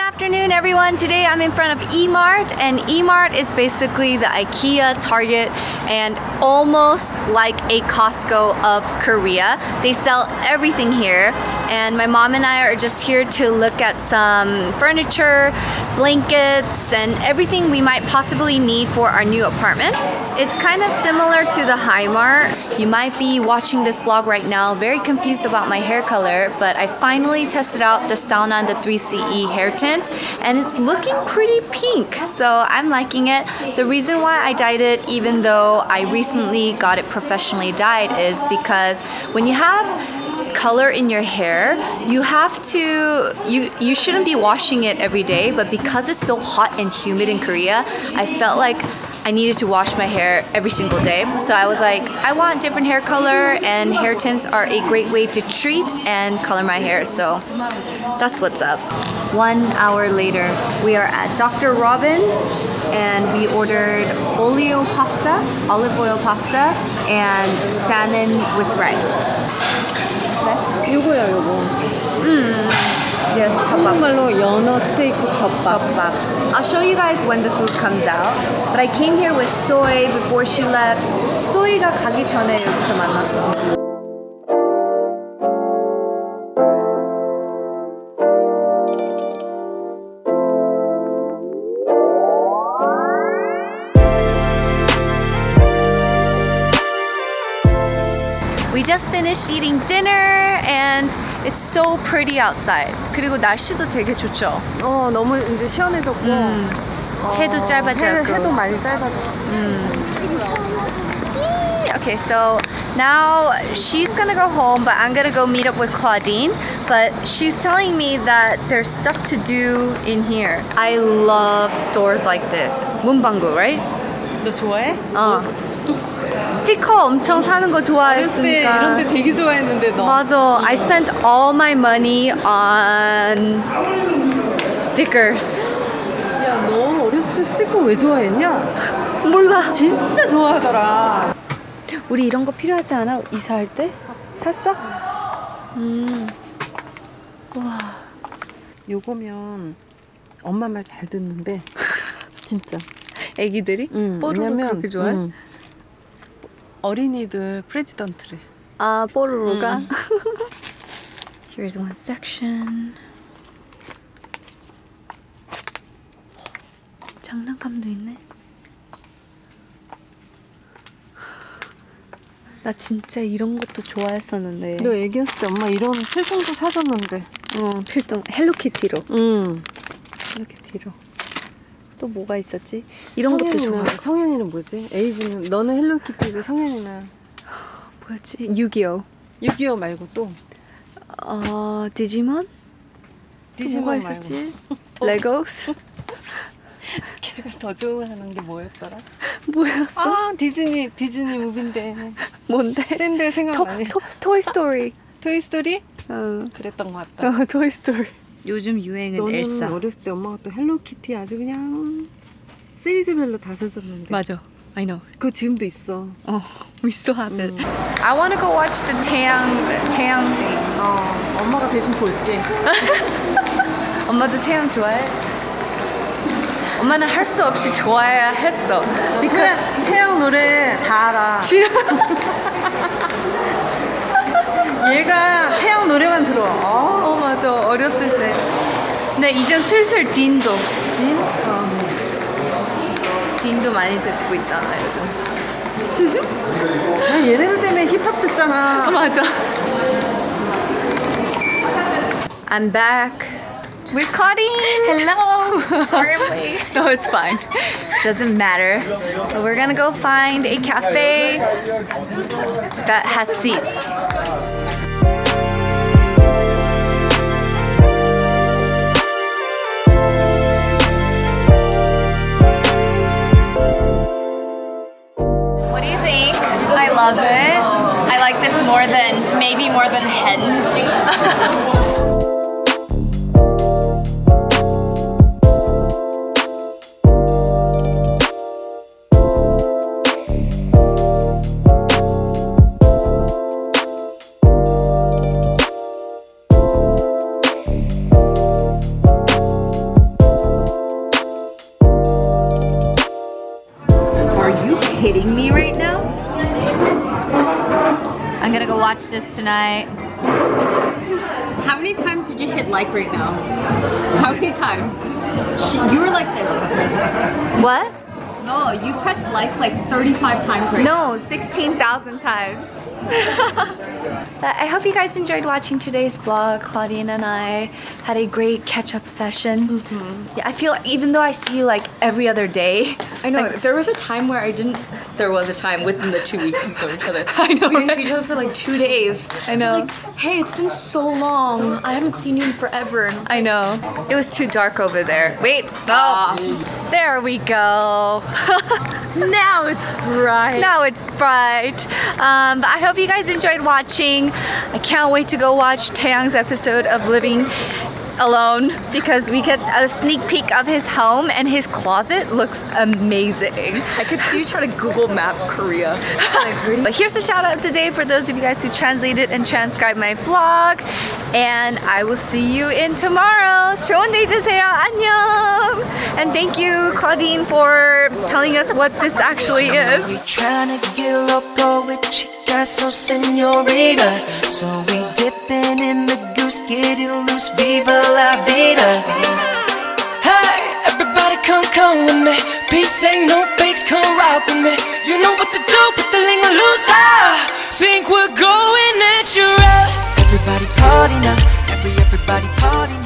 afternoon, everyone. Today I'm in front of E-Mart, and E-Mart is basically the IKEA, Target, and almost like a Costco of Korea. They sell everything here, and my mom and I are just here to look at some furniture, blankets, and everything we might possibly need for our new apartment. It's kind of similar to the Hi-Mart. You might be watching this vlog right now very confused about my hair color, but I finally tested out the Sauna and the 3CE hair tints, and it's looking pretty pink, so I'm liking it. The reason why I dyed it, even though I recently got it professionally dyed, is because when you have color in your hair, you have to, you shouldn't be washing it every day, but because it's so hot and humid in Korea, I felt like I needed to wash my hair every single day. So I was like, I want different hair color, and hair tints are a great way to treat and color my hair. So that's what's up. 1 hour later, we are at Dr. Robin's, and we ordered olive oil pasta, and salmon with rice. 요거야 요거. Yes, 한국말로 연어 스테이크 덮밥. I'll show you guys when the food comes out. But I came here with Soy before she left. Soy가 가기 전에 여기서 만났어. We just finished eating dinner and it's so pretty outside. 그리고 날씨도 되게 좋죠. 너무 이제 시원해졌고. 해도 짧아졌고. 해도 많이 짧아졌고. Okay, so now she's gonna go home, but I'm gonna go meet up with Claudine. But she's telling me that there's stuff to do in here. I love stores like this. 문방구, right? 너 좋아해? 스티커 엄청 사는 거 어렸을 때 좋아했으니까. 이런 데 되게 좋아했는데 너. 맞아. I spent all my money on stickers. 야, 너 어렸을 때 스티커 왜 좋아했냐? 몰라. 진짜 좋아하더라. 우리 이런 거 필요하지 않아? 이사할 때? 샀어? 와. 요거면 엄마 말 잘 듣는데 진짜. 애기들이? 뽀로로 그렇게 좋아해? 어린이들 프레지던트래. 아, 뽀로로가? Here's one section. 장난감도 있네. 나 진짜 이런 것도 좋아했었는데. 너 애기였을 때 엄마 이런 필통도 사줬는데. 필통 헬로키티로. 응. 헬로키티로. 또 뭐가 있었지? 이런 것도 좋아. 성현이는 뭐지? 에이브는 너는 헬로키티고 성현이는 뭐였지? 6.25. 6.25 말고 또 디지몬? 디지몬 뭐가 말고. 있었지? 레고스? 걔가 더 좋아하는 게 뭐였더라? 뭐였어? 아 디즈니 무비인데 뭔데? 샌들 생각나네. 토이스토리. 토이스토리? 그랬던 것 같다. 토이스토리. 요즘 유행은 너는 엘사. 어렸을 때 엄마가 또 헬로키티 아주 그냥 시리즈별로 다 사줬는데. 맞아. I know. 그거 지금도 있어. We still have it. I want to go watch the 태양 thing. 엄마가 대신 볼게. 엄마도 태양 좋아해? 엄마는 할 수 없이 좋아해야 했어. 태양 노래 다 알아. 싫어. 얘가 태양 노래만 들어. 맞아. 어렸을 때. 근데 이젠 슬슬 딘도. 딘? 딘도 많이 듣고 있잖아, 요즘. 나 얘네들 때문에 힙합 듣잖아. 맞아. I'm back with Claudine. Hello. Sorry I'm late. No, it's fine. Doesn't matter. So we're gonna go find a cafe that has seats. What do you think? I love it. I like this maybe more than hens. kidding me right now? I'm gonna go watch this tonight. How many times did you hit like right now? How many times? You were like this. What? No, you pressed like 35 times right now. No, 16,000 times. I hope you guys enjoyed watching today's vlog. Claudine and I had a great catch-up session. Yeah, I feel even though I see you like every other day. I know, like, there was a time where I didn't, there was a time within the 2 weeks we saw each other. I know, We didn't right? see each other for like 2 days. I know. Like, hey, it's been so long. I haven't seen you in forever. I know. It was too dark over there. Wait. Oh, there we go. Now it's bright. Now it's bright. But I hope you guys enjoyed watching. I can't wait to go watch Taeyang's episode of Living Alone because we get a sneak peek of his home and his closet looks amazing. I could see you try to Google map Korea. But here's a shout out today for those of you guys who translated and transcribed my vlog. And I will see you in tomorrow's joanday 되세요. 안녕. And thank you, Claudine, for telling us what this actually is. We tryna get loco with chicas, so señorita. So we dipping in the goose, get it loose, viva la vida. Hey, everybody come with me. Peace ain't no fakes, come rock with me. You know what to do, put the lingo loose. I think we're going natural. Everybody party now, everybody party now.